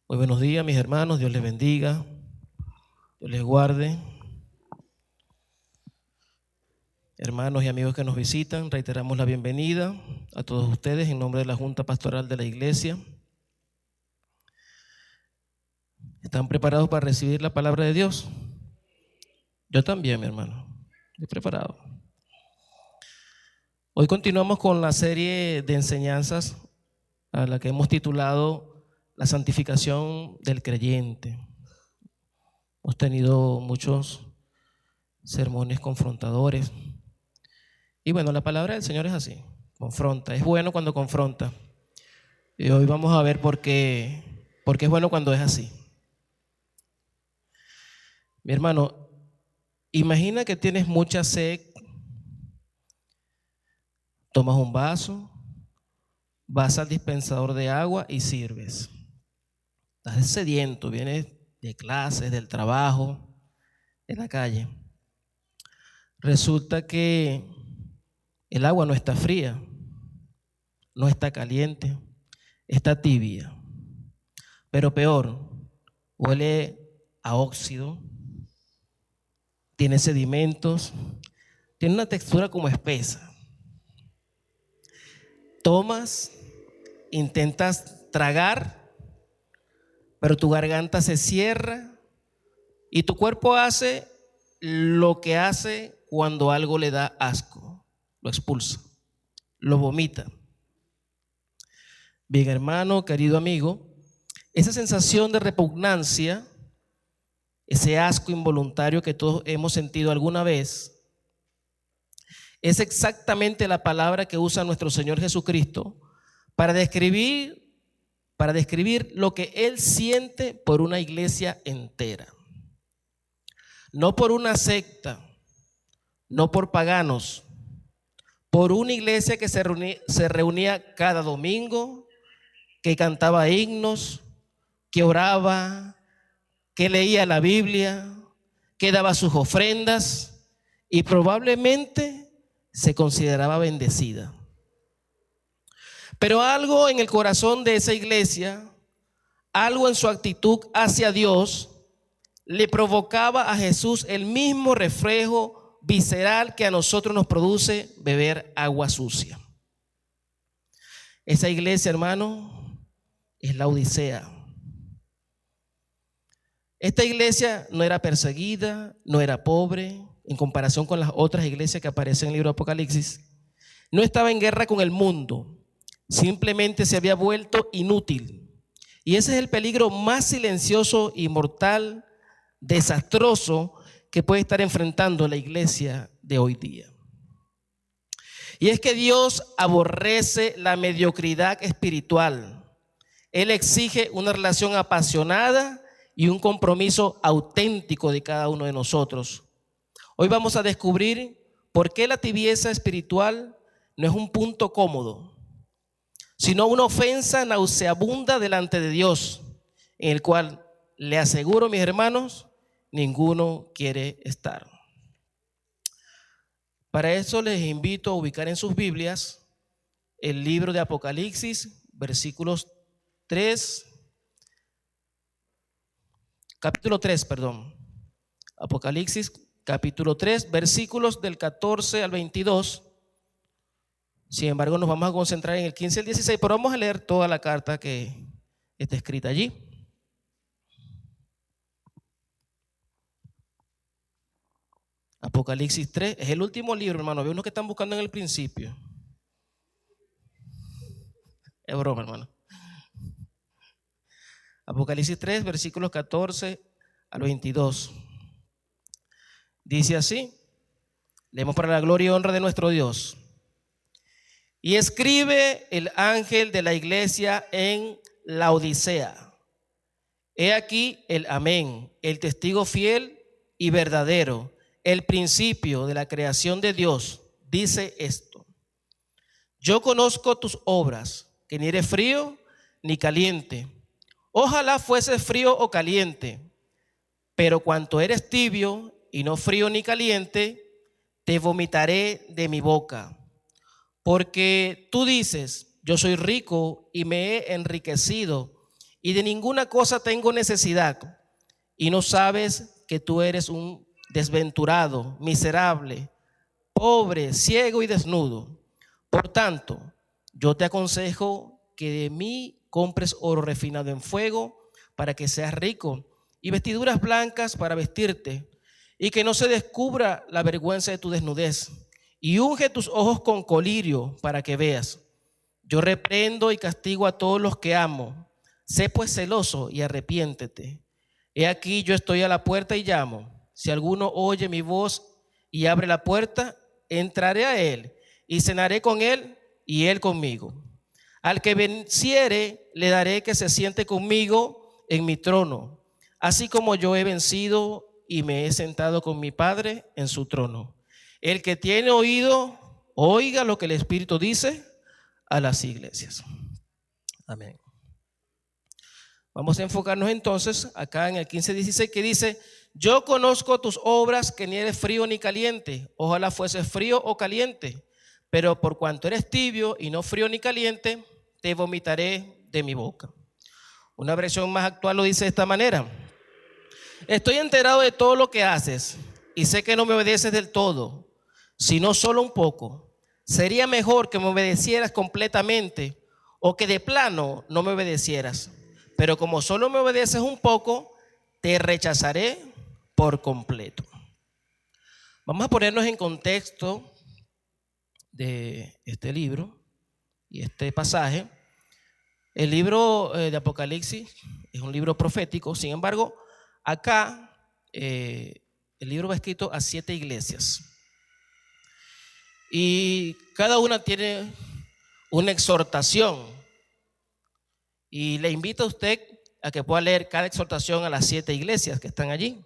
Muy buenos días, mis hermanos. Dios les bendiga, Dios les guarde. Hermanos y amigos que nos visitan, reiteramos la bienvenida a todos ustedes en nombre de la Junta Pastoral de la Iglesia. ¿Están preparados para recibir la palabra de Dios? Yo también, mi hermano. Estoy preparado. Hoy continuamos con la serie de enseñanzas a la que hemos titulado La santificación del creyente. Hemos tenido muchos sermones confrontadores. Y bueno, la palabra del Señor es así, confronta. Es bueno cuando confronta. Y hoy vamos a ver por qué es bueno cuando es así. Mi hermano, imagina que tienes mucha sed, tomas un vaso, vas al dispensador de agua y sirves. Estás sediento, vienes de clases, del trabajo, de la calle. Resulta que el agua no está fría, no está caliente, está tibia. Pero peor, huele a óxido, tiene sedimentos, tiene una textura como espesa. Tomas, intentas tragar, pero tu garganta se cierra y tu cuerpo hace lo que hace cuando algo le da asco, lo expulsa, lo vomita. Bien, hermano, querido amigo, esa sensación de repugnancia, ese asco involuntario que todos hemos sentido alguna vez, es exactamente la palabra que usa nuestro Señor Jesucristo para describir lo que Él siente por una iglesia entera. No por una secta, no por paganos, por una iglesia que se reunía cada domingo, que cantaba himnos, que oraba, que leía la Biblia, que daba sus ofrendas y probablemente se consideraba bendecida. Pero algo en el corazón de esa iglesia, algo en su actitud hacia Dios, le provocaba a Jesús el mismo reflejo visceral que a nosotros nos produce beber agua sucia. Esa iglesia, hermano, es la Odisea. Esta iglesia no era perseguida, no era pobre, en comparación con las otras iglesias que aparecen en el libro de Apocalipsis. No estaba en guerra con el mundo, simplemente se había vuelto inútil. Y ese es el peligro más silencioso y mortal, desastroso, que puede estar enfrentando la iglesia de hoy día. Y es que Dios aborrece la mediocridad espiritual. Él exige una relación apasionada y un compromiso auténtico de cada uno de nosotros. Hoy vamos a descubrir por qué la tibieza espiritual no es un punto cómodo, sino una ofensa nauseabunda delante de Dios, en el cual, le aseguro, mis hermanos, ninguno quiere estar. Para eso les invito a ubicar en sus Biblias el libro de Apocalipsis, capítulo 3, Apocalipsis, capítulo 3, versículos del 14 al 22. Sin embargo, nos vamos a concentrar en el 15 al 16, pero vamos a leer toda la carta que está escrita allí. Apocalipsis 3 es el último libro, hermano. Había unos que están buscando en el principio. Es broma, hermano. Apocalipsis 3, versículos 14 al 22. Dice así, leemos para la gloria y honra de nuestro Dios. Y escribe el ángel de la iglesia en la Odisea. He aquí el amén, el testigo fiel y verdadero, el principio de la creación de Dios, dice esto: yo conozco tus obras, que ni eres frío ni caliente. Ojalá fueses frío o caliente, pero cuanto eres tibio y no frío ni caliente, te vomitaré de mi boca. Porque tú dices, yo soy rico y me he enriquecido y de ninguna cosa tengo necesidad, y no sabes que tú eres un desventurado, miserable, pobre, ciego y desnudo. Por tanto, yo te aconsejo que de mí compres oro refinado en fuego para que seas rico, y vestiduras blancas para vestirte, y que no se descubra la vergüenza de tu desnudez, y unge tus ojos con colirio para que veas. Yo reprendo y castigo a todos los que amo. Sé pues celoso y arrepiéntete. He aquí yo estoy a la puerta y llamo. Si alguno oye mi voz y abre la puerta, entraré a él y cenaré con él y él conmigo. Al que venciere, le daré que se siente conmigo en mi trono, así como yo he vencido y me he sentado con mi Padre en su trono. El que tiene oído, oiga lo que el Espíritu dice a las iglesias. Amén. Vamos a enfocarnos entonces acá en el 15:16, que dice: yo conozco tus obras, que ni eres frío ni caliente. Ojalá fueses frío o caliente, pero por cuanto eres tibio y no frío ni caliente, te vomitaré de mi boca. Una versión más actual lo dice de esta manera: estoy enterado de todo lo que haces y sé que no me obedeces del todo, sino solo un poco. Sería mejor que me obedecieras completamente o que de plano no me obedecieras. Pero como solo me obedeces un poco, te rechazaré por completo. Vamos a ponernos en contexto de este libro y este pasaje. El libro de Apocalipsis es un libro profético. Sin embargo, acá el libro va escrito a 7 iglesias. Y cada una tiene una exhortación. Y le invito a usted a que pueda leer cada exhortación a las 7 iglesias que están allí.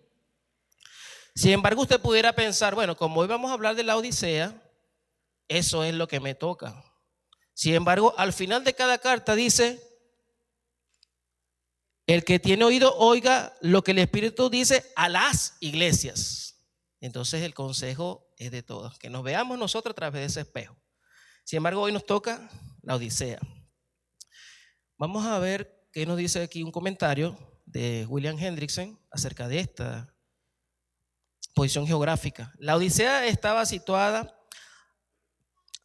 Sin embargo, usted pudiera pensar, bueno, como hoy vamos a hablar de la Odisea, eso es lo que me toca. Sin embargo, al final de cada carta dice: el que tiene oído, oiga lo que el Espíritu dice a las iglesias. Entonces el consejo es de todos, que nos veamos nosotros a través de ese espejo. Sin embargo, hoy nos toca la Odisea. Vamos a ver qué nos dice aquí un comentario de William Hendrickson acerca de esta posición geográfica. La Odisea estaba situada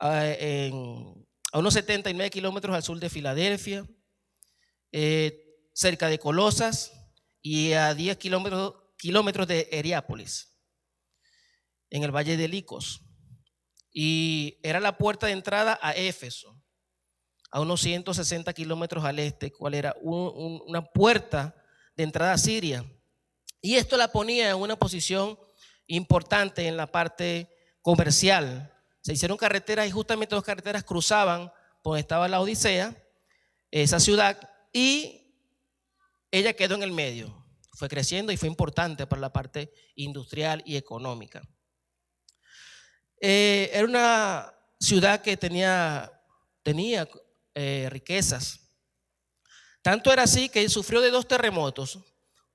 a unos 79 kilómetros al sur de Filadelfia, cerca de Colosas, y a 10 kilómetros de Heriápolis, en el valle de Licos. Y era la puerta de entrada a Éfeso, a unos 160 kilómetros al este, cual era una puerta de entrada a Siria. Y esto la ponía en una posición importante en la parte comercial. Se hicieron carreteras y justamente 2 carreteras cruzaban por donde estaba la Odisea, esa ciudad, y ella quedó en el medio. Fue creciendo y fue importante para la parte industrial y económica. Era una ciudad que tenía riquezas. Tanto era así que sufrió de 2 terremotos,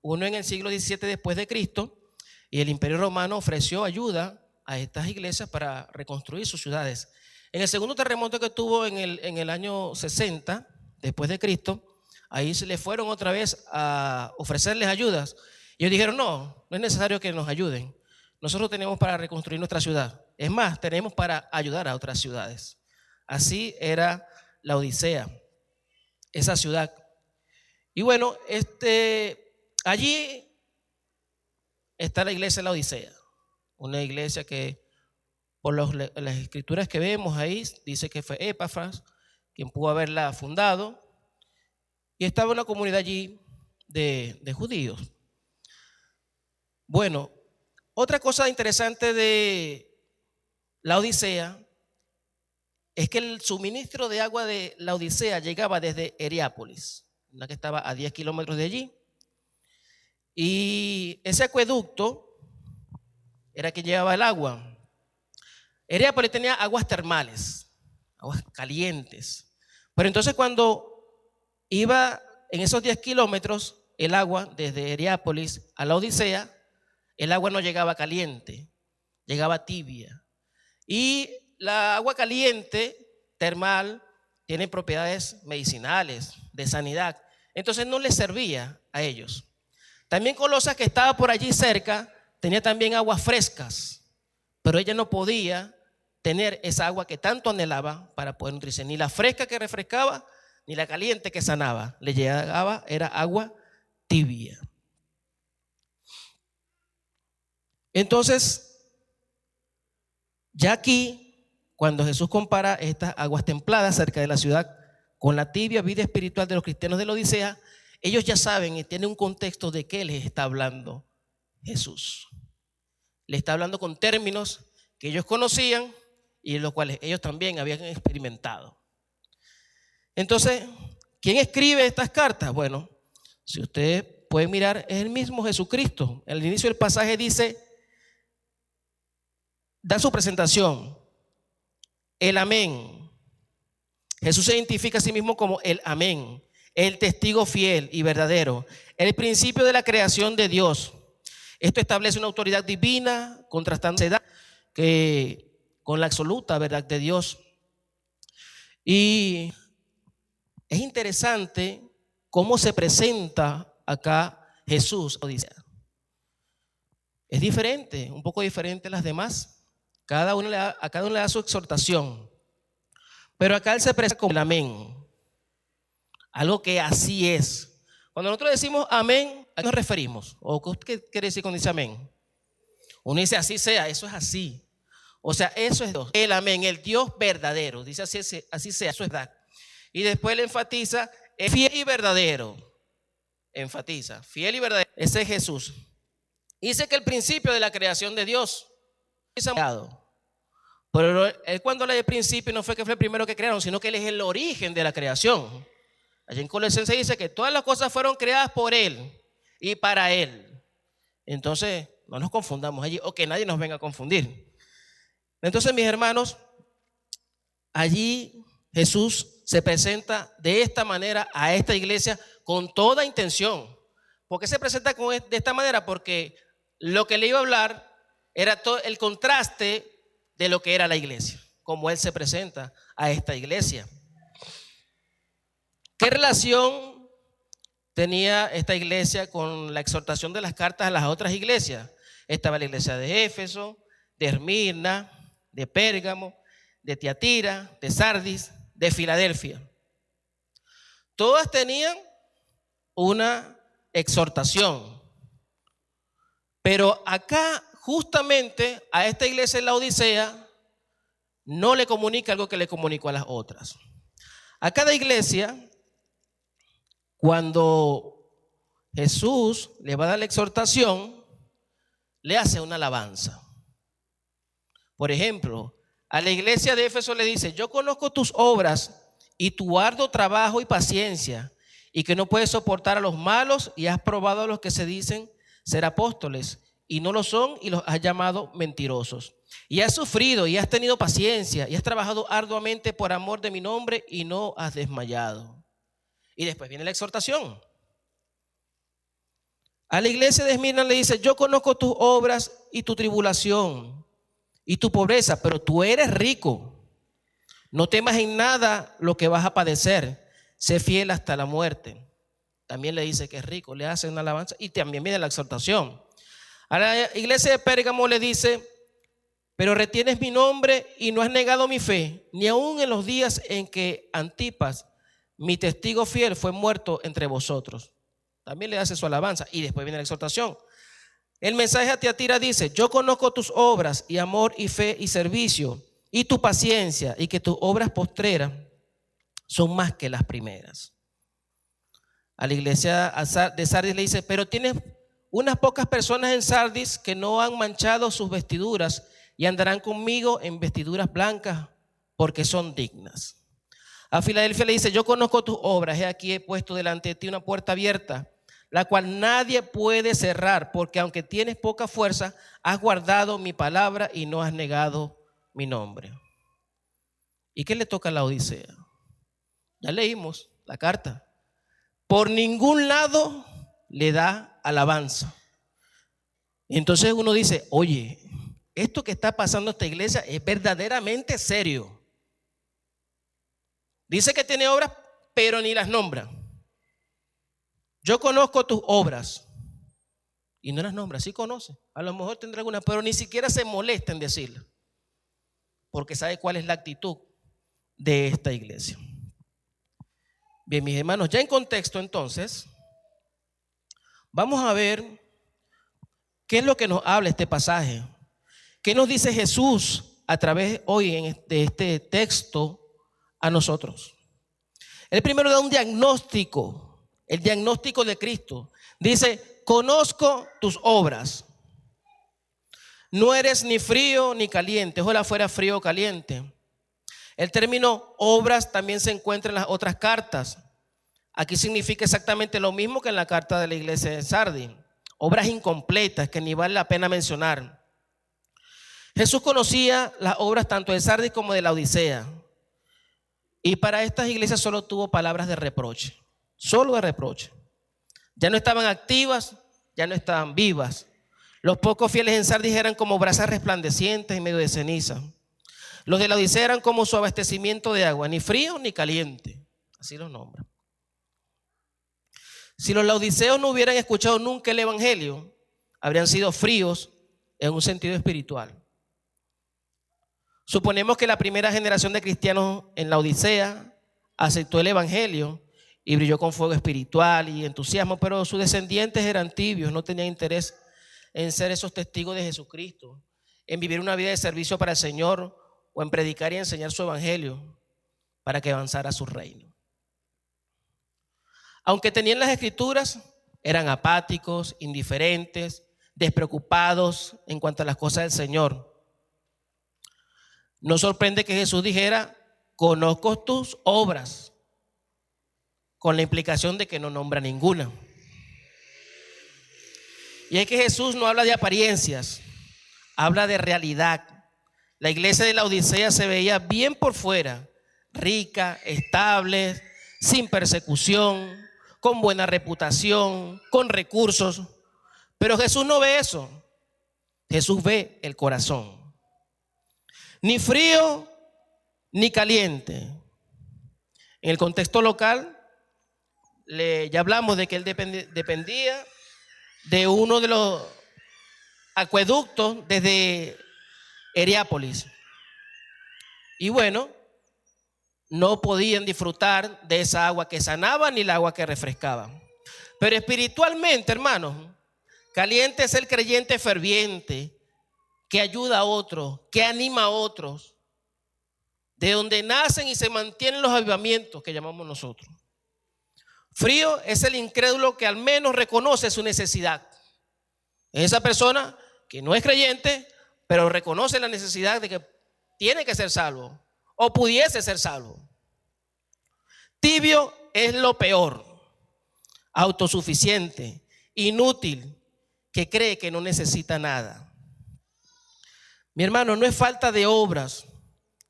uno en el siglo XVII después de Cristo, y el Imperio Romano ofreció ayuda a estas iglesias para reconstruir sus ciudades. En el segundo terremoto que tuvo en el año 60 después de Cristo, ahí se le fueron otra vez a ofrecerles ayudas. Y ellos dijeron: no es necesario que nos ayuden. Nosotros tenemos para reconstruir nuestra ciudad. Es más, tenemos para ayudar a otras ciudades. Así era la Odisea, esa ciudad. Y bueno, allí está la iglesia de la Odisea. Una iglesia que por las escrituras que vemos ahí dice que fue Epafras quien pudo haberla fundado. Y estaba una comunidad allí de judíos. Bueno, otra cosa interesante de la Odisea es que el suministro de agua de la Odisea llegaba desde Heriápolis, una que estaba a 10 kilómetros de allí. Y ese acueducto era que llevaba el agua. Heriápolis tenía aguas termales, aguas calientes. Pero entonces cuando iba en esos 10 kilómetros el agua desde Heriápolis a la Odisea, el agua no llegaba caliente, llegaba tibia. Y la agua caliente, termal, tiene propiedades medicinales, de sanidad. Entonces no les servía a ellos. También Colosas, que estaba por allí cerca, tenía también aguas frescas, pero ella no podía tener esa agua que tanto anhelaba para poder nutrirse. Ni la fresca que refrescaba, ni la caliente que sanaba. Le llegaba, era agua tibia. Entonces, ya aquí, cuando Jesús compara estas aguas templadas cerca de la ciudad con la tibia vida espiritual de los cristianos de la Odisea, ellos ya saben y tienen un contexto de qué les está hablando Jesús. Les está hablando con términos que ellos conocían y los cuales ellos también habían experimentado. Entonces, ¿quién escribe estas cartas? Bueno, si ustedes pueden mirar, es el mismo Jesucristo. Al inicio del pasaje dice, da su presentación, el amén. Jesús se identifica a sí mismo como el amén, el testigo fiel y verdadero, el principio de la creación de Dios. Esto establece una autoridad divina contrastando con la absoluta verdad de Dios. Y es interesante cómo se presenta acá Jesús. Es diferente, un poco diferente a las demás. A cada uno le da su exhortación. Pero acá él se presenta como el amén. Algo que así es. Cuando nosotros decimos amén, ¿a qué nos referimos? ¿O qué quiere decir cuando dice amén? Uno dice así sea, eso es así. O sea, eso es Dios. El amén, el Dios verdadero. Dice así sea, eso es verdad. Y después le enfatiza, es fiel y verdadero. Enfatiza, fiel y verdadero. Ese es Jesús. Dice que el principio de la creación de Dios es amado. Pero él cuando habla de principio no fue que fue el primero que crearon, sino que él es el origen de la creación. Allí en Colosenses dice que todas las cosas fueron creadas por él y para él. Entonces, no nos confundamos allí o que nadie nos venga a confundir. Entonces, mis hermanos, allí Jesús se presenta de esta manera a esta iglesia con toda intención. ¿Por qué se presenta de esta manera? Porque lo que le iba a hablar era todo el contraste de lo que era la iglesia, como él se presenta a esta iglesia. ¿Qué relación tenía esta iglesia con la exhortación de las cartas a las otras iglesias? Estaba la iglesia de Éfeso, de Esmirna, de Pérgamo, de Tiatira, de Sardis, de Filadelfia. Todas tenían una exhortación. Pero acá, justamente, a esta iglesia en la Odisea, no le comunica algo que le comunicó a las otras. A cada iglesia, cuando Jesús le va a dar la exhortación, le hace una alabanza. Por ejemplo, a la iglesia de Éfeso le dice, yo conozco tus obras y tu arduo trabajo y paciencia, y que no puedes soportar a los malos y has probado a los que se dicen ser apóstoles y no lo son y los has llamado mentirosos. Y has sufrido y has tenido paciencia y has trabajado arduamente por amor de mi nombre y no has desmayado. Y después viene la exhortación. A la iglesia de Esmirna le dice, yo conozco tus obras y tu tribulación y tu pobreza, pero tú eres rico. No temas en nada lo que vas a padecer. Sé fiel hasta la muerte. También le dice que es rico, le hace una alabanza y también viene la exhortación. A la iglesia de Pérgamo le dice, pero retienes mi nombre y no has negado mi fe, ni aun en los días en que Antipas, mi testigo fiel, fue muerto entre vosotros. También le hace su alabanza y después viene la exhortación. El mensaje a Tiatira dice, yo conozco tus obras y amor y fe y servicio y tu paciencia y que tus obras postreras son más que las primeras. A la iglesia de Sardis le dice, pero tienes unas pocas personas en Sardis que no han manchado sus vestiduras y andarán conmigo en vestiduras blancas porque son dignas. A Filadelfia le dice, yo conozco tus obras, he aquí he puesto delante de ti una puerta abierta, la cual nadie puede cerrar, porque aunque tienes poca fuerza, has guardado mi palabra y no has negado mi nombre. ¿Y qué le toca a la Odisea? Ya leímos la carta. Por ningún lado le da alabanza. Entonces uno dice, oye, esto que está pasando en esta iglesia es verdaderamente serio. Dice que tiene obras, pero ni las nombra. yo conozco tus obras. Y no las nombra, sí conoce. A lo mejor tendrá alguna, pero ni siquiera se molesta en decirla, porque sabe cuál es la actitud de esta iglesia. Bien, mis hermanos, ya en contexto entonces, vamos a ver qué es lo que nos habla este pasaje. ¿Qué nos dice Jesús a través hoy de este texto a nosotros? Él primero da un diagnóstico, el diagnóstico de Cristo. Dice, conozco tus obras. No eres ni frío ni caliente. Ojalá fuera frío o caliente. El término obras también se encuentra en las otras cartas. Aquí significa exactamente lo mismo que en la carta de la iglesia de Sardis. Obras incompletas que ni vale la pena mencionar. Jesús conocía las obras tanto de Sardis como de la Odisea. Y para estas iglesias solo tuvo palabras de reproche. Solo de reproche. Ya no estaban activas, ya no estaban vivas. Los pocos fieles en Sardis eran como brasas resplandecientes en medio de ceniza. Los de la Odisea eran como su abastecimiento de agua, ni frío ni caliente. Así los nombra. Si los laodiceos no hubieran escuchado nunca el evangelio, habrían sido fríos en un sentido espiritual. Suponemos que la primera generación de cristianos en la Odisea aceptó el evangelio y brilló con fuego espiritual y entusiasmo, pero sus descendientes eran tibios, no tenían interés en ser esos testigos de Jesucristo, en vivir una vida de servicio para el Señor o en predicar y enseñar su evangelio para que avanzara su reino. Aunque tenían las escrituras, eran apáticos, indiferentes, despreocupados en cuanto a las cosas del Señor. No sorprende que Jesús dijera, conozco tus obras, con la implicación de que no nombra ninguna. Y es que Jesús no habla de apariencias, habla de realidad. La iglesia de la Odisea se veía bien por fuera, rica, estable, sin persecución, con buena reputación, con recursos. Pero Jesús no ve eso. Jesús ve el corazón. Ni frío ni caliente. En el contexto local, ya hablamos de que él dependía de uno de los acueductos desde Heriápolis. Y bueno, no podían disfrutar de esa agua que sanaba ni el agua que refrescaba. Pero espiritualmente, hermanos, caliente es el creyente ferviente que ayuda a otros, que anima a otros, de donde nacen y se mantienen los avivamientos que llamamos nosotros. Frío es el incrédulo que al menos reconoce su necesidad. Es esa persona que no es creyente, pero reconoce la necesidad de que tiene que ser salvo o pudiese ser salvo. Tibio es lo peor, autosuficiente, inútil, que cree que no necesita nada. Mi hermano, no es falta de obras,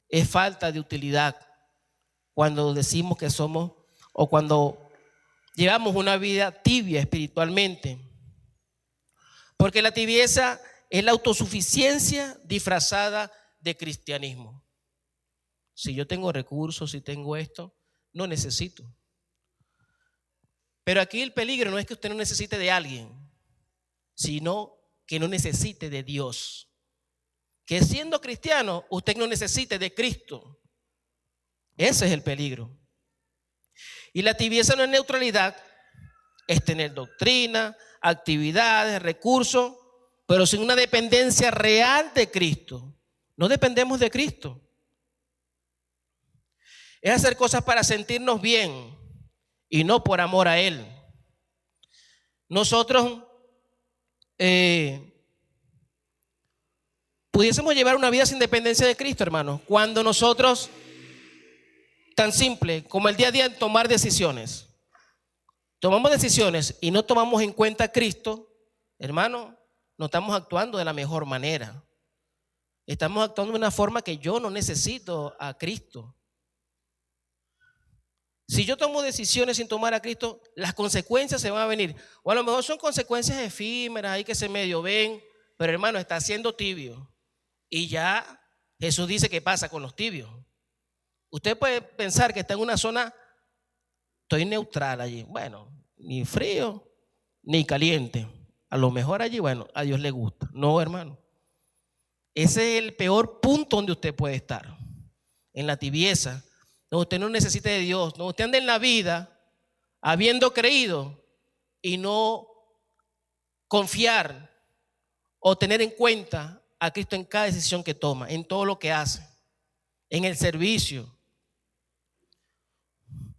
es falta de utilidad cuando decimos que somos o cuando llevamos una vida tibia espiritualmente. Porque la tibieza es la autosuficiencia disfrazada de cristianismo. Si yo tengo recursos, si tengo esto, no necesito. Pero aquí el peligro no es que usted no necesite de alguien, sino que no necesite de Dios. Que siendo cristiano, usted no necesite de Cristo. Ese es el peligro. Y la tibieza no es neutralidad, es tener doctrina, actividades, recursos, pero sin una dependencia real de Cristo. No dependemos de Cristo. Es hacer cosas para sentirnos bien y no por amor a Él. Nosotros pudiésemos llevar una vida sin dependencia de Cristo, hermanos, cuando nosotros, tan simple como el día a día, tomar decisiones. Tomamos decisiones y no tomamos en cuenta a Cristo, hermano, no estamos actuando de la mejor manera. Estamos actuando de una forma que yo no necesito a Cristo. Si yo tomo decisiones sin tomar a Cristo, las consecuencias se van a venir. O a lo mejor son consecuencias efímeras ahí que se medio ven, pero hermano, está siendo tibio. Y ya Jesús dice qué pasa con los tibios. Usted puede pensar que está en una zona, estoy neutral allí. Bueno, ni frío ni caliente. A lo mejor allí, bueno, a Dios le gusta. No, hermano. Ese es el peor punto donde usted puede estar, en la tibieza, donde usted no necesita de Dios, donde usted anda en la vida habiendo creído y no confiar o tener en cuenta a Cristo en cada decisión que toma, en todo lo que hace, en el servicio,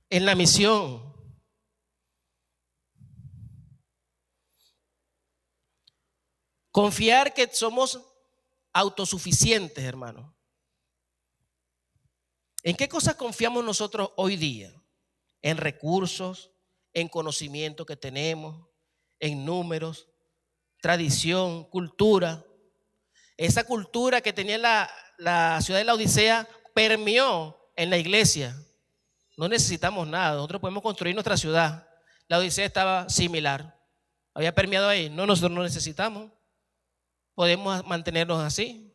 en la misión. Confiar que somos autosuficientes, hermano. ¿En qué cosas confiamos nosotros hoy día? En recursos, en conocimiento que tenemos, en números, tradición, cultura. Esa cultura que tenía la ciudad de la Odisea permeó en la iglesia. No necesitamos nada, nosotros podemos construir nuestra ciudad. La Odisea estaba similar, había permeado ahí. No, nosotros no necesitamos. Podemos mantenernos así.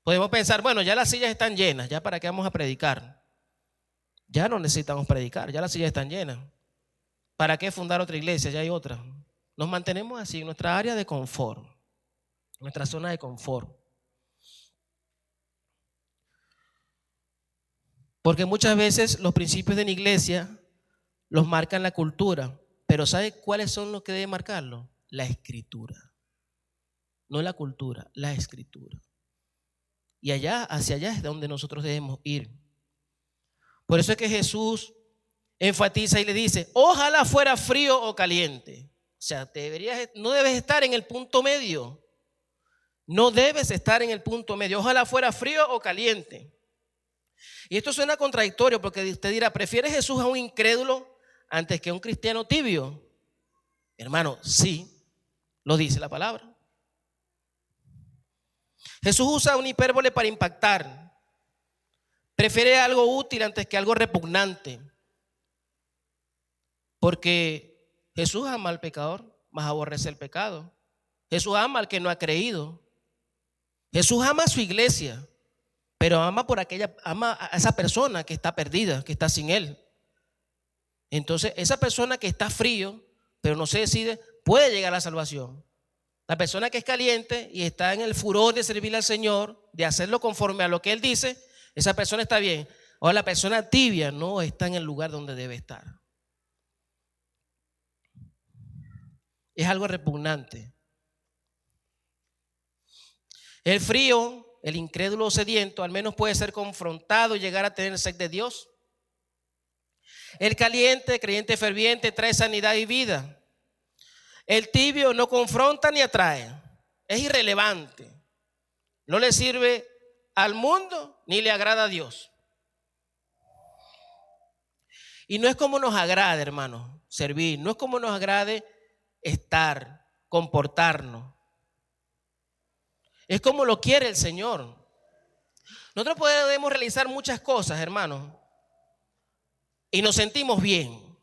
Podemos pensar, bueno, ya las sillas están llenas, ya para qué vamos a predicar. Ya no necesitamos predicar, ya las sillas están llenas. ¿Para qué fundar otra iglesia? Ya hay otra. Nos mantenemos así en nuestra área de confort, nuestra zona de confort. Porque muchas veces los principios de la iglesia los marcan la cultura, pero ¿sabe cuáles son los que debe marcarlo? La escritura. No la cultura, la escritura. Y allá, hacia allá es donde nosotros debemos ir. Por eso es que Jesús enfatiza y le dice, ojalá fuera frío o caliente. O sea, no debes estar en el punto medio. No debes estar en el punto medio. Ojalá fuera frío o caliente. Y esto suena contradictorio porque usted dirá, ¿prefiere Jesús a un incrédulo antes que a un cristiano tibio? Hermano, sí, lo dice la palabra. Jesús usa una hipérbole para impactar. Prefiere algo útil antes que algo repugnante. Porque Jesús ama al pecador, más aborrece el pecado. Jesús ama al que no ha creído. Jesús ama a su iglesia, pero ama a esa persona que está perdida, que está sin él. Entonces, esa persona que está frío, pero no se decide, puede llegar a la salvación. La persona que es caliente y está en el furor de servirle al Señor, de hacerlo conforme a lo que Él dice, esa persona está bien. Ahora la persona tibia no está en el lugar donde debe estar. Es algo repugnante. El frío, el incrédulo sediento, al menos puede ser confrontado y llegar a tener sed de Dios. El caliente, creyente ferviente, trae sanidad y vida. El tibio no confronta ni atrae, es irrelevante, no le sirve al mundo ni le agrada a Dios. Y no es como nos agrade, hermano, servir, no es como nos agrade estar, comportarnos. Es como lo quiere el Señor. Nosotros podemos realizar muchas cosas, hermano, y nos sentimos bien,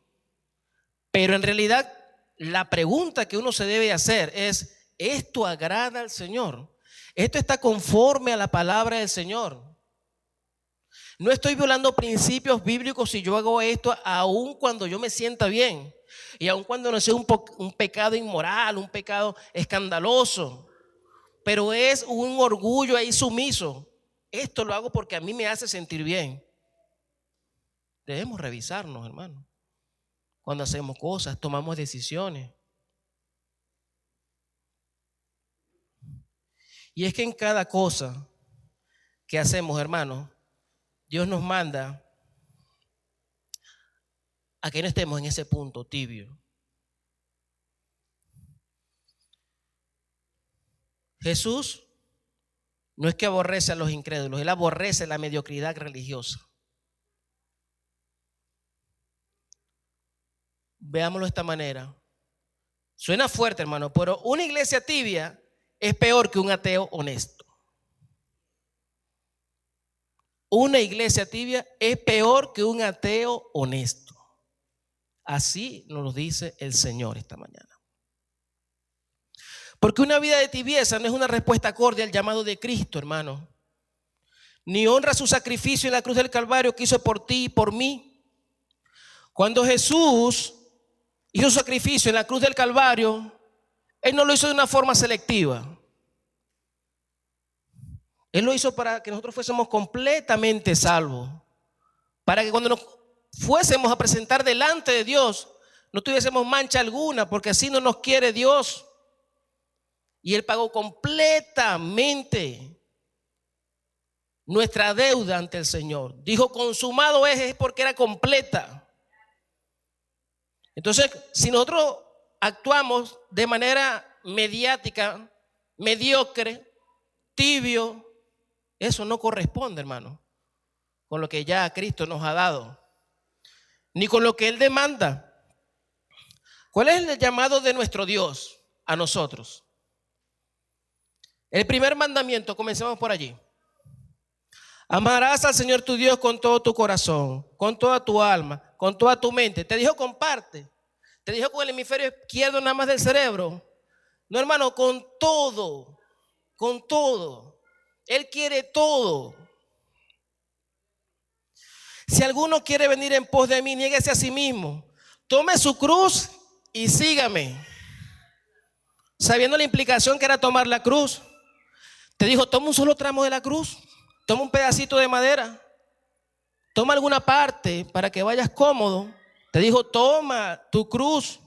pero en realidad la pregunta que uno se debe hacer es, ¿esto agrada al Señor? ¿Esto está conforme a la palabra del Señor? No estoy violando principios bíblicos si yo hago esto aun cuando yo me sienta bien y aun cuando no sea un pecado inmoral, un pecado escandaloso, pero es un orgullo ahí sumiso. Esto lo hago porque a mí me hace sentir bien. Debemos revisarnos, hermano. Cuando hacemos cosas, tomamos decisiones. Y es que en cada cosa que hacemos, hermano, Dios nos manda a que no estemos en ese punto tibio. Jesús no es que aborrece a los incrédulos, Él aborrece la mediocridad religiosa. Veámoslo de esta manera. Suena fuerte, hermano, pero una iglesia tibia es peor que un ateo honesto. Una iglesia tibia es peor que un ateo honesto. Así nos lo dice el Señor esta mañana. Porque una vida de tibieza no es una respuesta acorde al llamado de Cristo, hermano. Ni honra su sacrificio en la cruz del Calvario que hizo por ti y por mí. Cuando Jesús hizo sacrificio en la cruz del Calvario, Él no lo hizo de una forma selectiva. Él lo hizo para que nosotros fuésemos completamente salvos. Para que cuando nos fuésemos a presentar delante de Dios, no tuviésemos mancha alguna, porque así no nos quiere Dios. Y Él pagó completamente nuestra deuda ante el Señor. Dijo, consumado es porque era completa. Entonces, si nosotros actuamos de manera mediática, mediocre, tibio, eso no corresponde, hermano, con lo que ya Cristo nos ha dado, ni con lo que Él demanda. ¿Cuál es el llamado de nuestro Dios a nosotros? El primer mandamiento, comencemos por allí. Amarás al Señor tu Dios con todo tu corazón, con toda tu alma, con toda tu mente. Te dijo comparte. Te dijo con el hemisferio izquierdo nada más del cerebro. No, hermano, con todo. Con todo. Él quiere todo. Si alguno quiere venir en pos de mí, niéguese a sí mismo. Tome su cruz y sígame. Sabiendo la implicación que era tomar la cruz. Te dijo, toma un solo tramo de la cruz. Toma un pedacito de madera. Toma alguna parte para que vayas cómodo. Te dijo, toma tu cruz.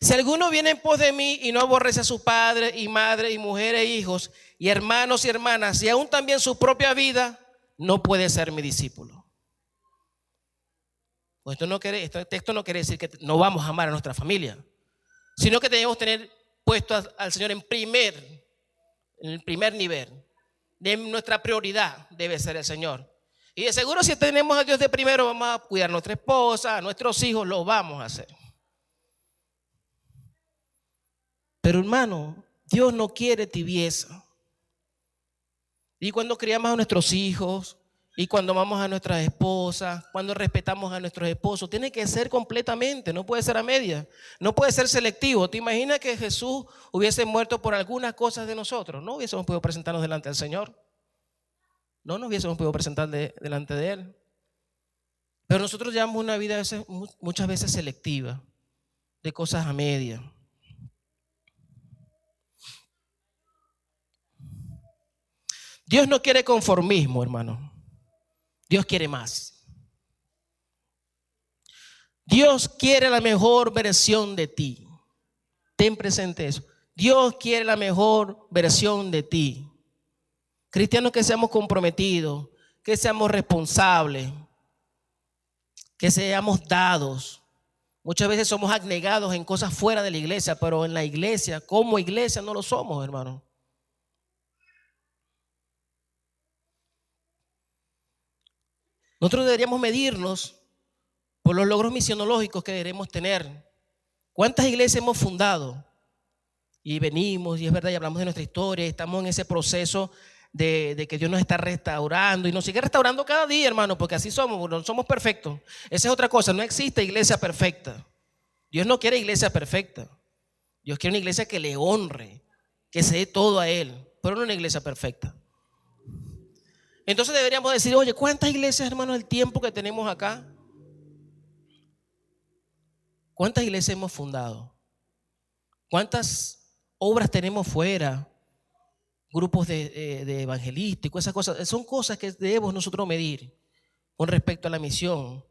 Si alguno viene en pos de mí y no aborrece a su padre y madre y mujer e hijos y hermanos y hermanas y aún también su propia vida, no puede ser mi discípulo. Pues este texto no quiere decir que no vamos a amar a nuestra familia, sino que debemos tener puesto al Señor en el primer nivel. De nuestra prioridad debe ser el Señor. Y de seguro si tenemos a Dios de primero, vamos a cuidar a nuestra esposa, a nuestros hijos, lo vamos a hacer. Pero hermano, Dios no quiere tibieza. Y cuando criamos a nuestros hijos, y cuando amamos a nuestras esposas, cuando respetamos a nuestros esposos, tiene que ser completamente, no puede ser a media, no puede ser selectivo. ¿Te imaginas que Jesús hubiese muerto por algunas cosas de nosotros? No hubiésemos podido presentarnos delante del Señor. No nos hubiésemos podido presentar delante de Él. Pero nosotros llevamos una vida muchas veces selectiva, de cosas a media. Dios no quiere conformismo, hermano. Dios quiere más. Dios quiere la mejor versión de ti. Ten presente eso. Dios quiere la mejor versión de ti. Cristianos que seamos comprometidos, que seamos responsables, que seamos dados. Muchas veces somos abnegados en cosas fuera de la iglesia, pero en la iglesia, como iglesia, no lo somos, hermano. Nosotros deberíamos medirnos por los logros misionológicos que debemos tener. ¿Cuántas iglesias hemos fundado? Y venimos, y es verdad, y hablamos de nuestra historia, estamos en ese proceso de que Dios nos está restaurando y nos sigue restaurando cada día, hermano, porque así somos, no somos perfectos. Esa es otra cosa, no existe iglesia perfecta. Dios no quiere iglesia perfecta. Dios quiere una iglesia que le honre, que se dé todo a Él, pero no una iglesia perfecta. Entonces deberíamos decir, oye, ¿cuántas iglesias, hermano, el tiempo que tenemos acá? ¿Cuántas iglesias hemos fundado? ¿Cuántas obras tenemos fuera? Grupos de evangelísticos, esas cosas, son cosas que debemos nosotros medir con respecto a la misión.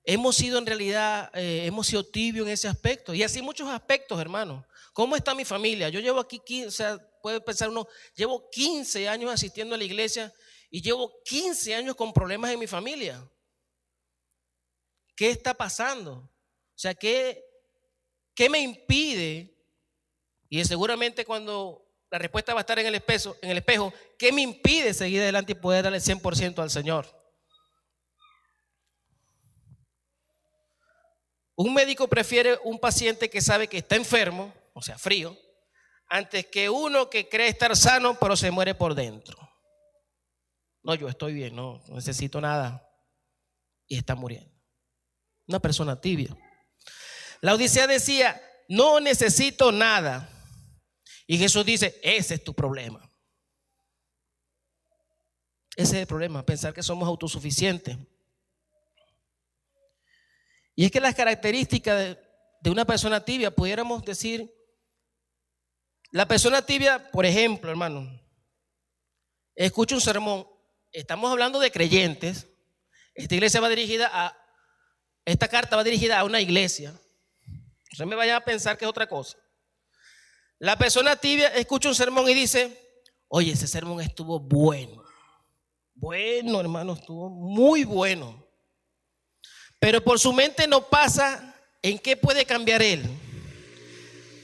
Hemos sido en realidad, hemos sido tibios en ese aspecto, y así muchos aspectos, hermano. ¿Cómo está mi familia? Yo llevo aquí 15, o sea, puede pensar uno, llevo 15 años asistiendo a la iglesia y llevo 15 años con problemas en mi familia. ¿Qué está pasando? O sea, ¿qué me impide? Y seguramente cuando la respuesta va a estar en el espejo, ¿qué me impide seguir adelante y poder darle 100% al Señor? Un médico prefiere un paciente que sabe que está enfermo, o sea, frío, antes que uno que cree estar sano, pero se muere por dentro. No, yo estoy bien, no necesito nada, y está muriendo. Una persona tibia. La Odisea decía, no necesito nada. Y Jesús dice, ese es tu problema. Ese es el problema, pensar que somos autosuficientes. Y es que las características de una persona tibia, pudiéramos decir, la persona tibia, por ejemplo, hermano, escucha un sermón, estamos hablando de creyentes, esta carta va dirigida a una iglesia, no me vayan a pensar que es otra cosa. La persona tibia escucha un sermón y dice, oye, ese sermón estuvo bueno, hermano, estuvo muy bueno, pero por su mente no pasa en qué puede cambiar él.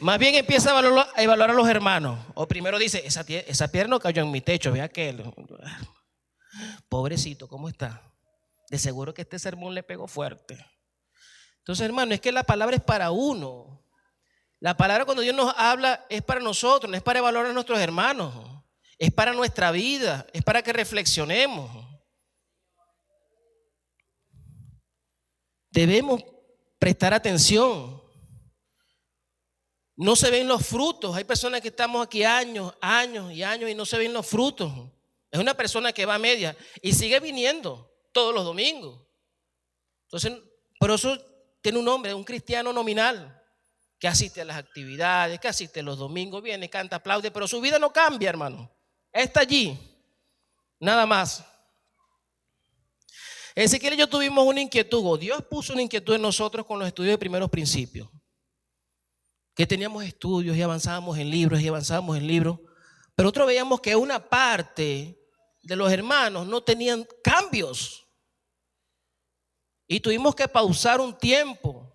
Más bien empieza a evaluar a los hermanos. O primero dice, esa piedra no cayó en mi techo, vea aquel. Pobrecito, ¿cómo está? De seguro que este sermón le pegó fuerte. Entonces, hermano, es que la palabra es para uno. La palabra cuando Dios nos habla es para nosotros, no es para evaluar a nuestros hermanos. Es para nuestra vida, es para que reflexionemos. Debemos prestar atención. No se ven los frutos. Hay personas que estamos aquí años y no se ven los frutos. Es una persona que va a media y sigue viniendo todos los domingos. Entonces, por eso tiene un nombre, un cristiano nominal, que asiste a las actividades, que asiste los domingos, viene, canta, aplaude, pero su vida no cambia, hermano. Está allí, nada más. Ezequiel y yo tuvimos una inquietud, o Dios puso una inquietud en nosotros con los estudios de primeros principios. Que teníamos estudios y avanzábamos en libros, pero otros veíamos que una parte de los hermanos no tenían cambios. Y tuvimos que pausar un tiempo.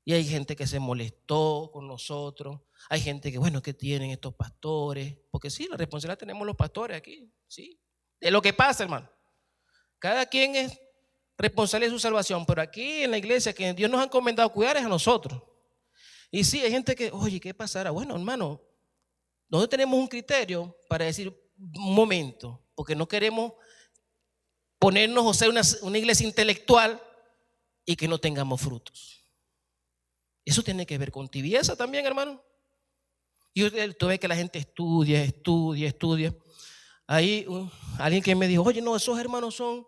Y hay gente que se molestó con nosotros. Hay gente que, bueno, ¿qué tienen estos pastores? Porque sí, la responsabilidad tenemos los pastores aquí, sí. De lo que pasa, hermano. Cada quien es responsable de su salvación, pero aquí en la iglesia que Dios nos ha encomendado cuidar es a nosotros. Y sí, hay gente que, oye, ¿qué pasará? Bueno, hermano, nosotros tenemos un criterio para decir un momento, porque no queremos ponernos o ser una iglesia intelectual y que no tengamos frutos. Eso tiene que ver con tibieza también, hermano. Y tú ves que la gente estudia. Ahí alguien que me dijo, oye, no, esos hermanos son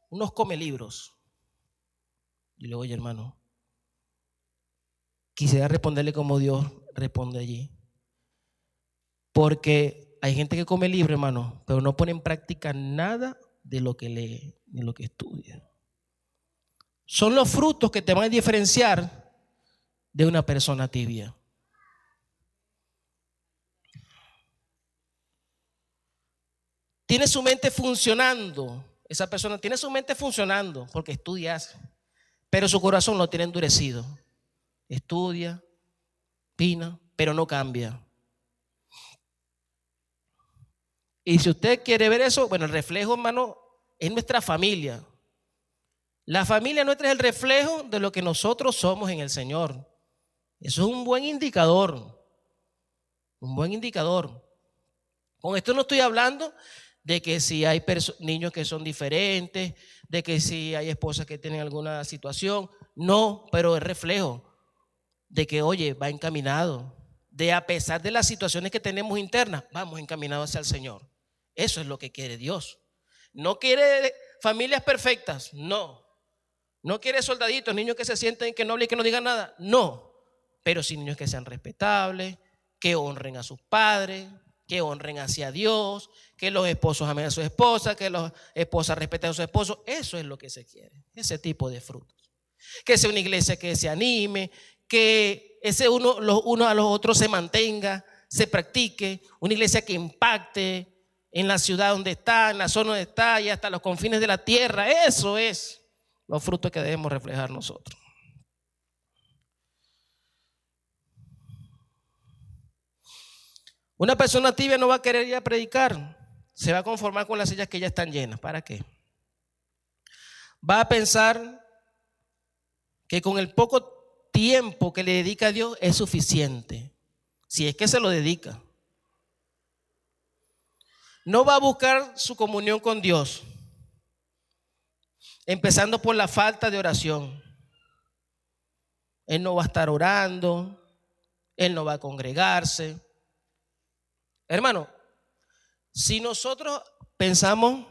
unos come libros. Y le digo, oye, hermano, quisiera responderle como Dios responde allí. Porque hay gente que come libro, hermano, pero no pone en práctica nada de lo que lee, de lo que estudia. Son los frutos que te van a diferenciar de una persona tibia. Tiene su mente funcionando. Esa persona tiene su mente funcionando porque estudia, pero su corazón lo tiene endurecido. Estudia, opina, pero no cambia. Y si usted quiere ver eso, bueno, el reflejo, hermano, es nuestra familia. La familia nuestra es el reflejo de lo que nosotros somos en el Señor. Eso es un buen indicador. Un buen indicador. Con esto no estoy hablando de que si hay niños que son diferentes, de que si hay esposas que tienen alguna situación. No, pero es reflejo de que, oye, va encaminado. De a pesar de las situaciones que tenemos internas, vamos encaminados hacia el Señor. Eso es lo que quiere Dios. No quiere familias perfectas, no. No quiere soldaditos, niños que se sienten que no hablen y que no digan nada, no. Pero sí niños que sean respetables, que honren a sus padres, que honren hacia Dios, que los esposos amen a sus esposas, que las esposas respeten a sus esposos. Eso es lo que se quiere, ese tipo de frutos. Que sea una iglesia que se anime, que ese los unos a los otros se mantenga, se practique, una iglesia que impacte en la ciudad donde está, en la zona donde está y hasta los confines de la tierra. Eso es los frutos que debemos reflejar nosotros. Una persona tibia no va a querer ir a predicar, se va a conformar con las sillas que ya están llenas. ¿Para qué? Va a pensar que con el poco tiempo que le dedica a Dios es suficiente, si es que se lo dedica. No va a buscar su comunión con Dios, empezando por la falta de oración. Él no va a estar orando, él no va a congregarse. Hermano, si nosotros pensamos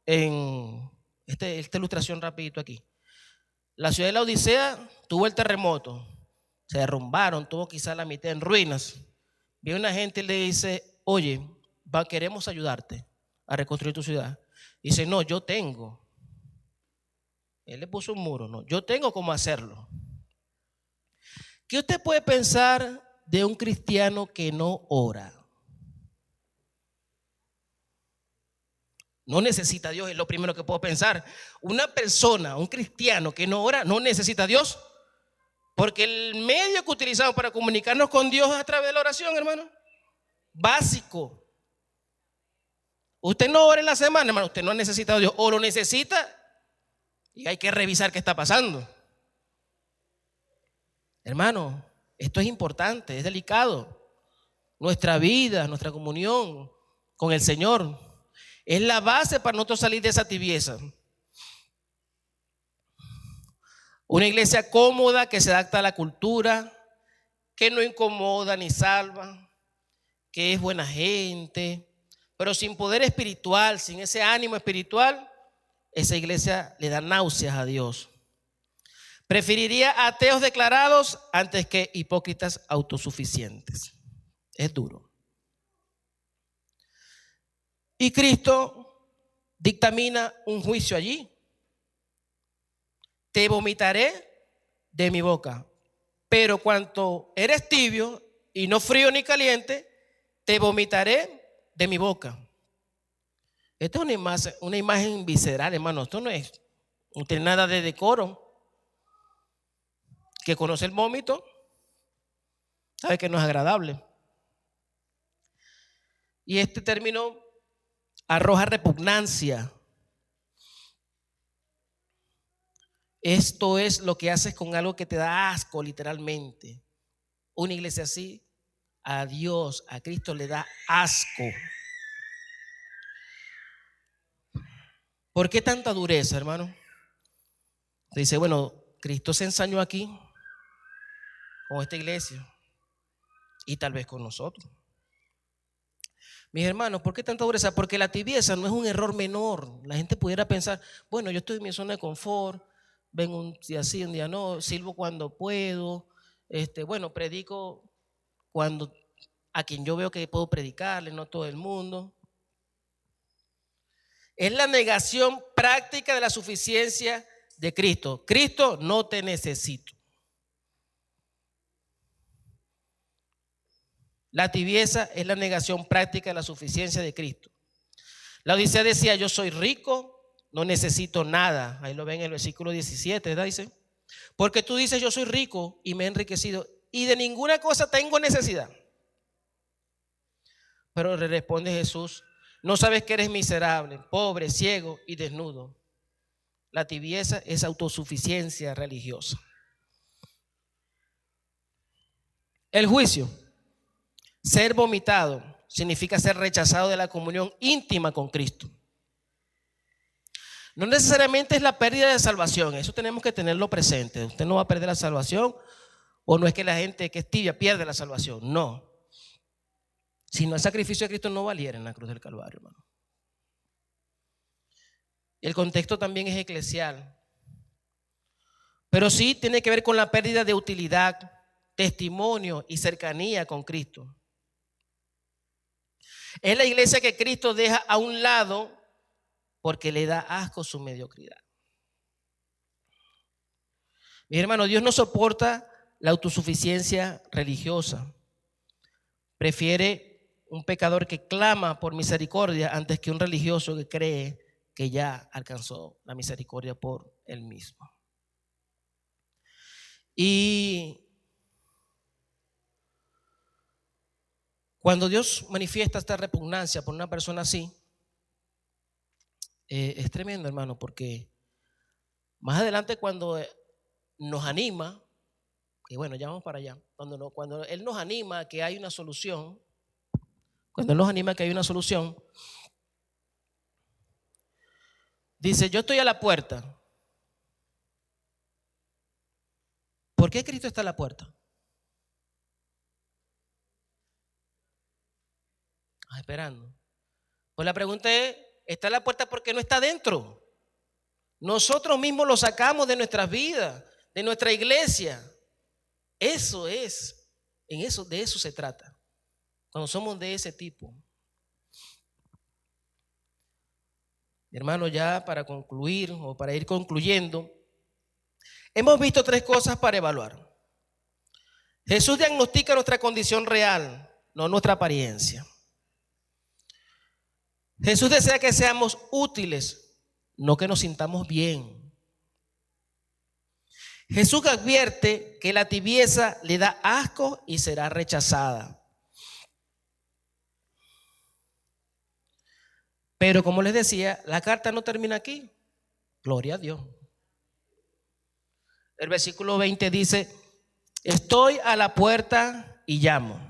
en esta ilustración rapidito aquí, La ciudad de la Odisea tuvo el terremoto, se derrumbaron, tuvo quizá la mitad en ruinas. Viene una gente y le dice, oye, queremos ayudarte a reconstruir tu ciudad. Dice, no, yo tengo. Él le puso un muro, no, yo tengo cómo hacerlo. ¿Qué usted puede pensar de un cristiano que no ora? No necesita a Dios, es lo primero que puedo pensar. Una persona, un cristiano que no ora, no necesita a Dios. Porque el medio que utilizamos para comunicarnos con Dios es a través de la oración, hermano. Básico. Usted no ora en la semana, hermano, usted no ha necesitado a Dios. O lo necesita y hay que revisar qué está pasando. Hermano, esto es importante, es delicado. Nuestra vida, nuestra comunión con el Señor es la base para nosotros salir de esa tibieza. Una iglesia cómoda que se adapta a la cultura, que no incomoda ni salva, que es buena gente, pero sin poder espiritual, sin ese ánimo espiritual, esa iglesia le da náuseas a Dios. Preferiría ateos declarados antes que hipócritas autosuficientes. Es duro. Y Cristo dictamina un juicio allí. Te vomitaré de mi boca, pero cuanto eres tibio y no frío ni caliente, te vomitaré de mi boca. Esta es una imagen visceral, hermano. Esto no tiene nada de decoro. Que conoce el vómito sabe que no es agradable. Y este término arroja repugnancia. Esto es lo que haces con algo que te da asco, literalmente. Una iglesia así, a Dios, a Cristo le da asco. ¿Por qué tanta dureza, hermano? Te dice, bueno, Cristo se ensañó aquí con esta iglesia y tal vez con nosotros. Mis hermanos, ¿por qué tanta dureza? Porque la tibieza no es un error menor. La gente pudiera pensar, bueno, yo estoy en mi zona de confort, vengo un día sí, un día no, sirvo cuando puedo, bueno, predico cuando a quien yo veo que puedo predicarle, no todo el mundo. Es la negación práctica de la suficiencia de Cristo. Cristo, no te necesito. La tibieza es la negación práctica de la suficiencia de Cristo. La Odisea decía, yo soy rico, no necesito nada. Ahí lo ven en el versículo 17, ¿verdad? Dice, porque tú dices, yo soy rico y me he enriquecido y de ninguna cosa tengo necesidad. Pero le responde Jesús, no sabes que eres miserable, pobre, ciego y desnudo. La tibieza es autosuficiencia religiosa. El juicio. Ser vomitado significa ser rechazado de la comunión íntima con Cristo. No necesariamente es la pérdida de salvación, eso tenemos que tenerlo presente. Usted no va a perder la salvación, o no es que la gente que es tibia pierde la salvación, no. Sino el sacrificio de Cristo no valiera en la cruz del Calvario, hermano. Y el contexto también es eclesial. Pero sí tiene que ver con la pérdida de utilidad, testimonio y cercanía con Cristo. Es la iglesia que Cristo deja a un lado porque le da asco su mediocridad. Mi hermano, Dios no soporta la autosuficiencia religiosa. Prefiere un pecador que clama por misericordia antes que un religioso que cree que ya alcanzó la misericordia por él mismo. Y cuando Dios manifiesta esta repugnancia por una persona así, es tremendo, hermano, porque más adelante cuando nos anima, y bueno, ya vamos para allá, cuando Él nos anima a que hay una solución, dice, yo estoy a la puerta. ¿Por qué Cristo está a la puerta? Esperando. Pues la pregunta es, ¿está a la puerta porque no está dentro? Nosotros mismos lo sacamos de nuestras vidas, de nuestra iglesia. Eso es, de eso se trata. Cuando somos de ese tipo. Hermano, ya para concluir o para ir concluyendo, hemos visto 3 cosas para evaluar. Jesús diagnostica nuestra condición real, no nuestra apariencia. Jesús desea que seamos útiles, no que nos sintamos bien. Jesús advierte que la tibieza le da asco y será rechazada. Pero como les decía, la carta no termina aquí. Gloria a Dios. El versículo 20 dice: estoy a la puerta y llamo.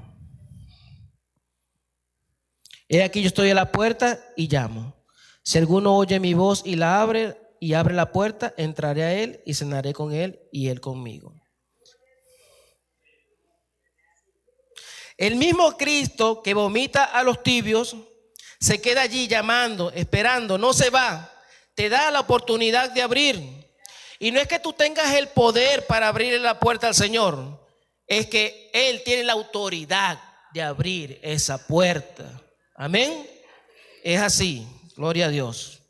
He aquí, yo estoy a la puerta y llamo. Si alguno oye mi voz y abre la puerta, entraré a él y cenaré con él y él conmigo. El mismo Cristo que vomita a los tibios se queda allí llamando, esperando, no se va. Te da la oportunidad de abrir. Y no es que tú tengas el poder para abrirle la puerta al Señor, es que Él tiene la autoridad de abrir esa puerta. Amén. Es así. Gloria a Dios.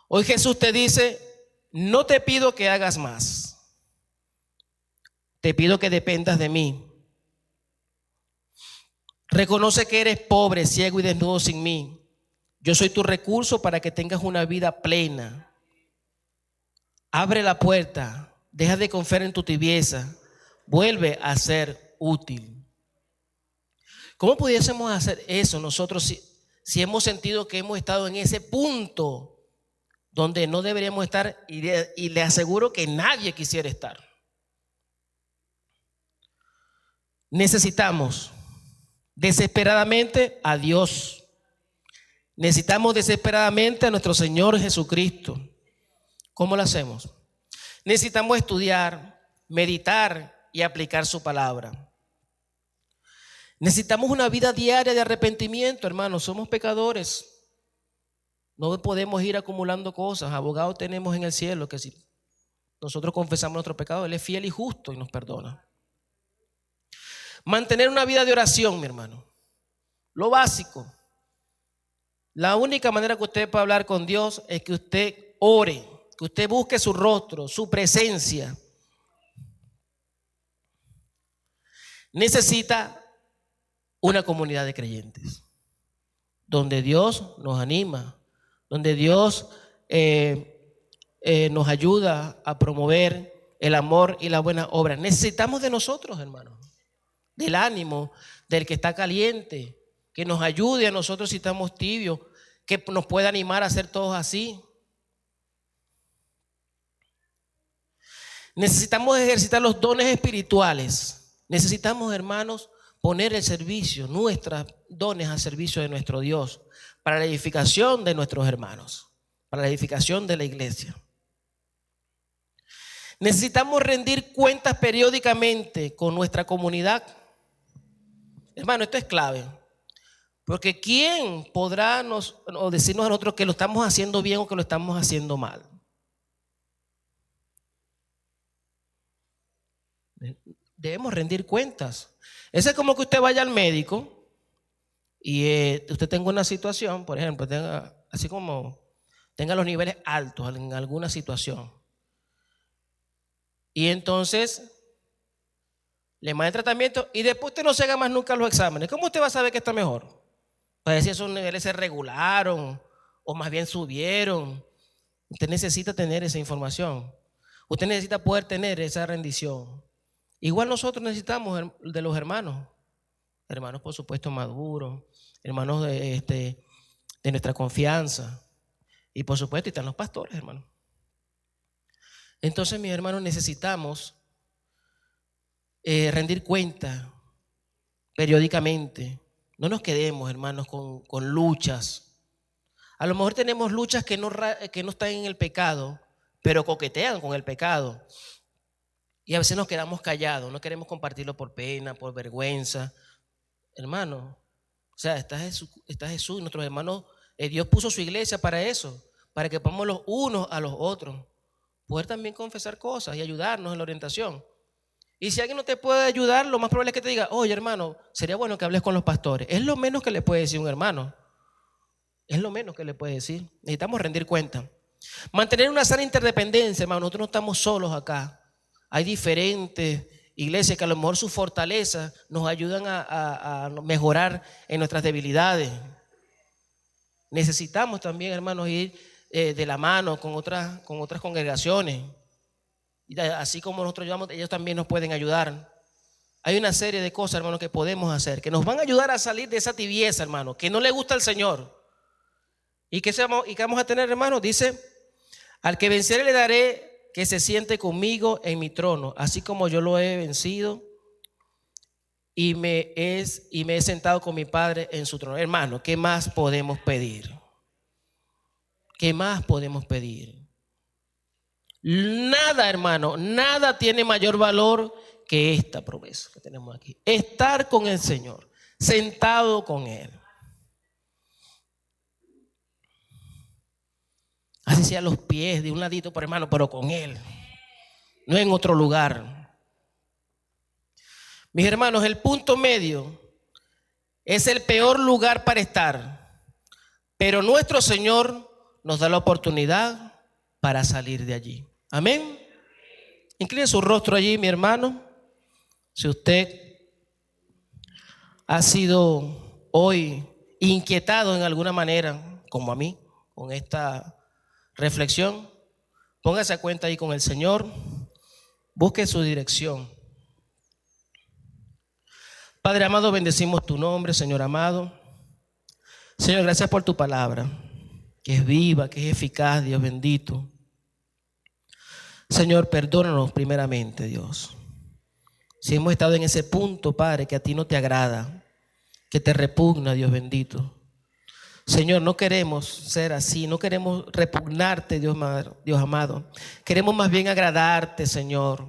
Hoy Jesús te dice: no te pido que hagas más. Te pido que dependas de mí. Reconoce que eres pobre, ciego y desnudo sin mí. Yo soy tu recurso para que tengas una vida plena. Abre la puerta. Deja de confiar en tu tibieza. Vuelve a ser útil. ¿Cómo pudiésemos hacer eso nosotros si hemos sentido que hemos estado en ese punto donde no deberíamos estar? Y le aseguro que nadie quisiera estar. Necesitamos desesperadamente a Dios. Necesitamos desesperadamente a nuestro Señor Jesucristo. ¿Cómo lo hacemos? Necesitamos estudiar, meditar y aplicar su palabra. Necesitamos una vida diaria de arrepentimiento, hermanos. Somos pecadores. No podemos ir acumulando cosas. Abogados tenemos en el cielo que si nosotros confesamos nuestro pecado, Él es fiel y justo y nos perdona. Mantener una vida de oración, mi hermano. Lo básico. La única manera que usted puede hablar con Dios es que usted ore, que usted busque su rostro, su presencia. Necesita una comunidad de creyentes donde Dios nos anima, donde Dios nos ayuda a promover el amor y la buena obra. Necesitamos de nosotros, hermanos, del ánimo del que está caliente, que nos ayude a nosotros si estamos tibios, que nos pueda animar a ser todos así. Necesitamos ejercitar los dones espirituales. Necesitamos, hermanos, poner el servicio, nuestros dones al servicio de nuestro Dios, para la edificación de nuestros hermanos, para la edificación de la iglesia. Necesitamos rendir cuentas periódicamente con nuestra comunidad. Hermano, esto es clave, porque ¿quién podrá decirnos a nosotros que lo estamos haciendo bien o que lo estamos haciendo mal? Debemos rendir cuentas. Eso es como que usted vaya al médico y usted tenga una situación, por ejemplo, tenga los niveles altos en alguna situación. Y entonces le manda el tratamiento y después usted no se haga más nunca los exámenes. ¿Cómo usted va a saber que está mejor? Para ver si esos niveles se regularon o más bien subieron. Usted necesita tener esa información. Usted necesita poder tener esa rendición. Igual nosotros necesitamos de los hermanos por supuesto maduros, hermanos de nuestra confianza, y por supuesto están los pastores, hermanos. Entonces, mis hermanos, necesitamos rendir cuenta periódicamente. No nos quedemos, hermanos, con luchas. A lo mejor tenemos luchas que no están en el pecado, pero coquetean con el pecado. Y a veces nos quedamos callados, no queremos compartirlo por pena, por vergüenza. Hermano, o sea, está Jesús, nuestros hermanos Dios puso su iglesia para eso, para que podamos los unos a los otros, poder también confesar cosas y ayudarnos en la orientación. Y si alguien no te puede ayudar, lo más probable es que te diga, oye hermano, sería bueno que hables con los pastores. Es lo menos que le puede decir un hermano. Es lo menos que le puede decir. Necesitamos rendir cuenta. Mantener una sana interdependencia, hermano. Nosotros no estamos solos acá. Hay diferentes iglesias que a lo mejor sus fortalezas nos ayudan a mejorar en nuestras debilidades. Necesitamos también, hermanos, ir de la mano con otras congregaciones. Y así como nosotros ayudamos, ellos también nos pueden ayudar. Hay una serie de cosas, hermanos, que podemos hacer, que nos van a ayudar a salir de esa tibieza, hermano, que no le gusta al Señor. ¿Y qué vamos a tener, hermanos? Dice, al que venciere le daré que se siente conmigo en mi trono, así como yo lo he vencido y me he sentado con mi Padre en su trono. Hermano, ¿qué más podemos pedir? ¿Qué más podemos pedir? Nada, hermano, nada tiene mayor valor que esta promesa que tenemos aquí. Estar con el Señor, sentado con Él. Así sea a los pies, de un ladito, por hermano, pero con Él, no en otro lugar. Mis hermanos, el punto medio es el peor lugar para estar, pero nuestro Señor nos da la oportunidad para salir de allí. Amén. Incline su rostro allí, mi hermano. Si usted ha sido hoy inquietado en alguna manera, como a mí, con esta reflexión, póngase a cuenta ahí con el Señor. Busque su dirección. Padre amado, bendecimos tu nombre, Señor amado. Señor, gracias por tu palabra, que es viva, que es eficaz, Dios bendito. Señor, perdónanos primeramente, Dios. Si hemos estado en ese punto, Padre, que a ti no te agrada, que te repugna, Dios bendito. Señor, no queremos ser así, no queremos repugnarte, Dios amado. Queremos más bien agradarte, Señor.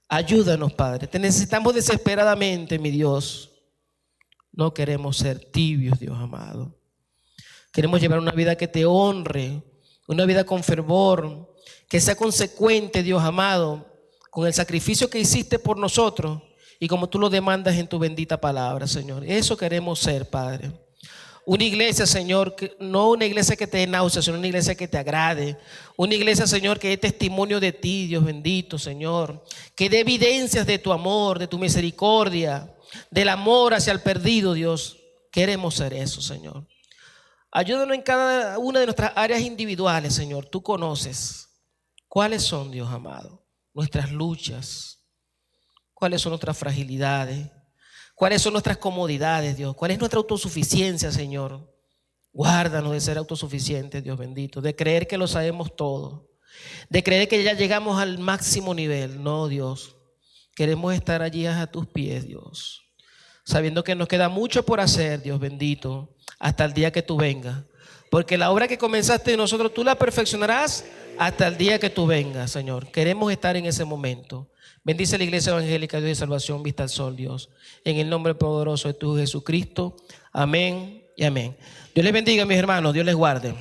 Ayúdanos, Padre. Te necesitamos desesperadamente, mi Dios. No queremos ser tibios, Dios amado. Queremos llevar una vida que te honre, una vida con fervor, que sea consecuente, Dios amado, con el sacrificio que hiciste por nosotros y como tú lo demandas en tu bendita palabra, Señor. Eso queremos ser, Padre. Una iglesia, Señor, no una iglesia que te dé náuseas, sino una iglesia que te agrade. Una iglesia, Señor, que dé testimonio de ti, Dios bendito, Señor. Que dé evidencias de tu amor, de tu misericordia, del amor hacia el perdido, Dios. Queremos ser eso, Señor. Ayúdanos en cada una de nuestras áreas individuales, Señor. Tú conoces cuáles son, Dios amado, nuestras luchas, cuáles son nuestras fragilidades, cuáles son nuestras comodidades, Dios, cuál es nuestra autosuficiencia, Señor. Guárdanos de ser autosuficientes, Dios bendito, de creer que lo sabemos todo, de creer que ya llegamos al máximo nivel. No, Dios, queremos estar allí a tus pies, Dios, sabiendo que nos queda mucho por hacer, Dios bendito, hasta el día que tú vengas. Porque la obra que comenzaste en nosotros, tú la perfeccionarás hasta el día que tú vengas, Señor. Queremos estar en ese momento. Bendice la Iglesia Evangélica Dios de Salvación Vista al Sol, Dios. En el nombre poderoso de tu Jesucristo. Amén y amén. Dios les bendiga, mis hermanos. Dios les guarde.